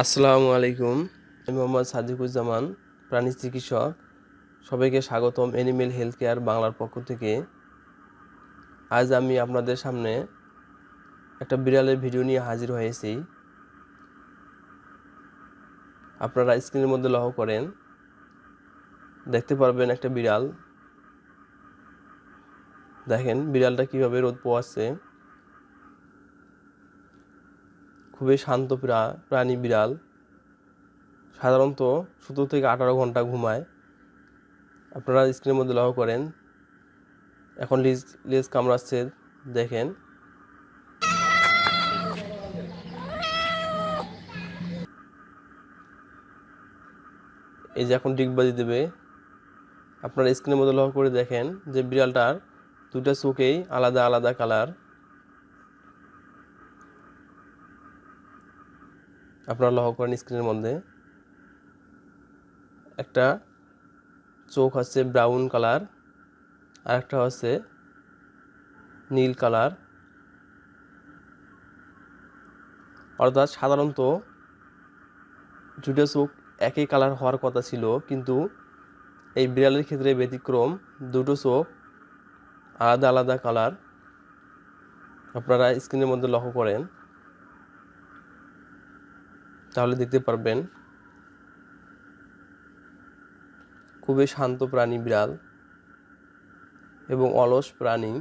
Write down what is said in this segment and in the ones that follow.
আসসালামু আলাইকুম। আমি মোহাম্মদ সাদিকুজ্জামান, প্রাণী চিকিৎসক। সবাইকে স্বাগতম অ্যানিমেল হেলথ কেয়ার বাংলার পক্ষ থেকে। আজ আমি আপনাদের সামনে একটা বিড়ালের ভিডিও নিয়ে হাজির হয়েছি। আপনারা স্ক্রিনের মধ্যে লক্ষ্য করেন, দেখতে পারবেন একটা বিড়াল। দেখেন বিড়ালটা কিভাবে রোদ পোয়াচ্ছে। খুবই শান্ত প্রাণী বিড়াল। সাধারণত 17 থেকে 18 ঘন্টা ঘুমায়। আপনারা স্ক্রিনের মধ্যে লক্ষ্য করেন, এখন লেজ কামড়াচ্ছে। দেখেন এই যে এখন ডিগবাজি দেবে। আপনারা স্ক্রিনের মধ্যে লক্ষ্য করে দেখেন যে বিড়ালটার দুটা চোখেই আলাদা আলাদা কালার। আপনারা লক্ষ্য করেন স্ক্রিনের মধ্যে একটা চোখ হচ্ছে ব্রাউন কালার, আর একটা হচ্ছে নীল কালার। অর্থাৎ সাধারণত দুটো চোখ একই কালার হওয়ার কথা ছিল, কিন্তু এই বিড়ালের ক্ষেত্রে ব্যতিক্রম, দুটো চোখ আলাদা আলাদা কালার। আপনারা স্ক্রিনের মধ্যে লক্ষ্য করেন, তাহলে দেখতে পারবেন। খুবই শান্ত প্রাণী বিড়াল এবং অলস প্রাণী।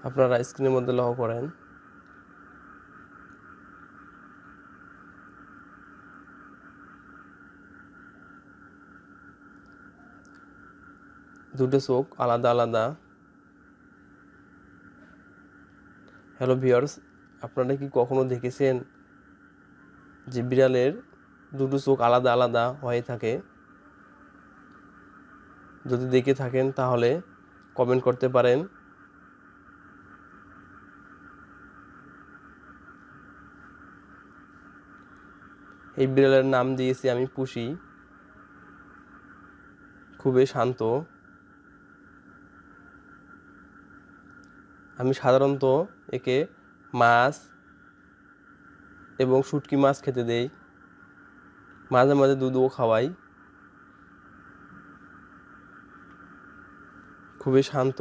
আপনারা স্ক্রিনের মধ্যে লক্ষ্য করেন, দুটো চোখ আলাদা আলাদা। হ্যালো ভিউয়ার্স, আপনারা কি কখনো দেখেছেন যে বিড়ালের দুটো চোখ আলাদা আলাদা হয়ে থাকে? যদি দেখে থাকেন তাহলে কমেন্ট করতে পারেন। এই বিড়ালের নাম দিয়েছি আমি পুষি। খুবই শান্ত। আমি সাধারণত একে মাছ এবং শুটকি মাছ খেতে দেই, মাঝে মাঝে দুধও খাওয়াই। খুবই শান্ত।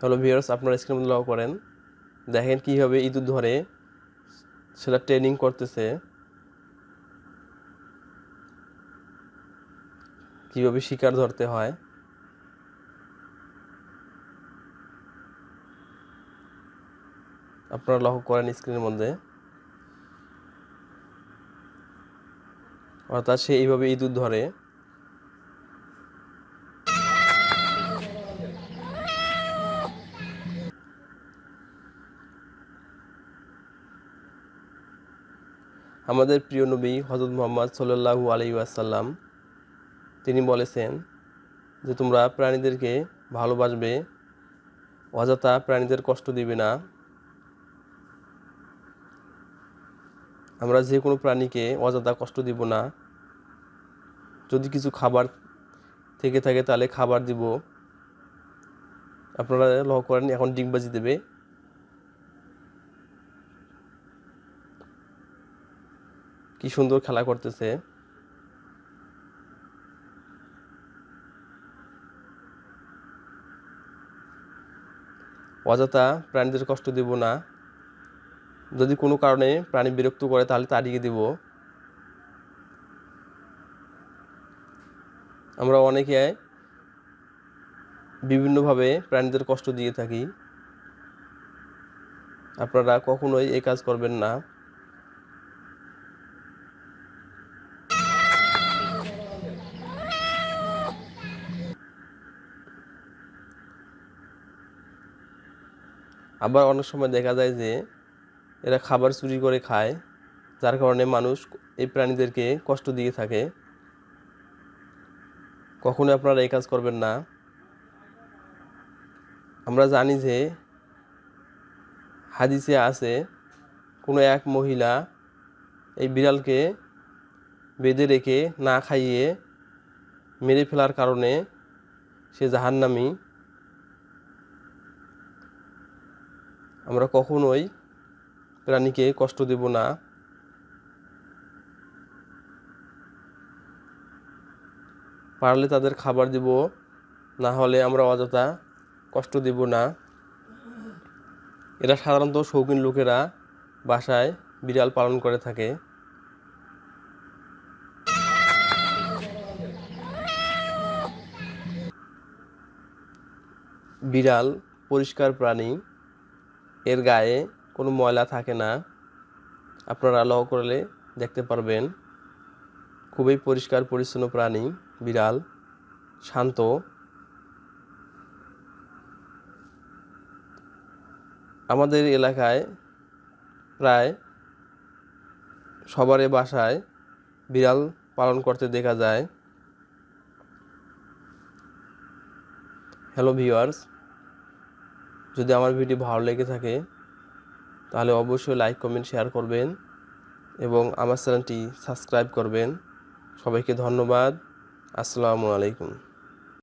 হ্যালো ভিউয়ার্স, আপনারা স্ক্রিনের মধ্যে লক্ষ্য করেন, দেখেন কীভাবে ইঁদুর ধরে সেটা ট্রেনিং করতেছে, কীভাবে শিকার ধরতে হয়। আপনারা লক্ষ্য করেন স্ক্রিনের মধ্যে। অর্থাৎ সে এইভাবে ইঁদুর ধরে। আমাদের প্রিয় নবী হযরত মুহাম্মদ সাল্লাল্লাহু আলাইহি ওয়াসাল্লাম তিনি বলেছেন যে তোমরা প্রাণীদেরকে ভালোবাসবে, অযথা প্রাণীদের কষ্ট দিবে না। আমরা যে কোনো প্রাণীকে অযথা কষ্ট দিব না। যদি কিছু খাবার থেকে থাকে তাহলে খাবার দিব। আপনারা লক্ষ্য করেন এখন ডিগবাজি দেবে। কি সুন্দর খেলা করতেছে। অযথা প্রাণীদের কষ্ট দেব না। যদি কোনো কারণে প্রাণী বিরক্ত করে তাহলে তাড়িয়ে দেব। আমরা অনেকে বিভিন্নভাবে প্রাণীদের কষ্ট দিয়ে থাকি। আপনারা কখনোই এই কাজ করবেন না। আবার অনেক সময় দেখা যায় যে এরা খাবার চুরি করে খায়, যার কারণে মানুষ এই প্রাণীদেরকে কষ্ট দিয়ে থাকে। কখনোই আপনারা এই কাজ করবেন না। আমরা জানি যে হাদিসে আছে কোনো এক মহিলা এই বিড়ালকে বেঁধে রেখে না খাইয়ে মেরে ফেলার কারণে সে জাহান্নামী। আমরা কখনোই প্রাণীকে কষ্ট দেব না। পারলে তাদের খাবার দেব, না হলে আমরা অযথা কষ্ট দেব না। এরা সাধারণত শৌখিন লোকেরা বাসায় বিড়াল পালন করে থাকে। বিড়াল পরিষ্কার প্রাণী, এর গায়ে কোনো ময়লা থাকে না। আপনারা লক্ষ্য করলে দেখতে পারবেন খুবই পরিষ্কার পরিচ্ছন্ন প্রাণী বিড়াল, শান্ত। আমাদের এলাকায় প্রায় সবারই বাসায় বিড়াল পালন করতে দেখা যায়। হ্যালো ভিউয়ার্স, যদি আমার ভিডিও ভালো লেগে থাকে তাহলে অবশ্যই লাইক, কমেন্ট, শেয়ার করবেন এবং আমার চ্যানেলটি সাবস্ক্রাইব করবেন। সবাইকে ধন্যবাদ। আসসালামু আলাইকুম।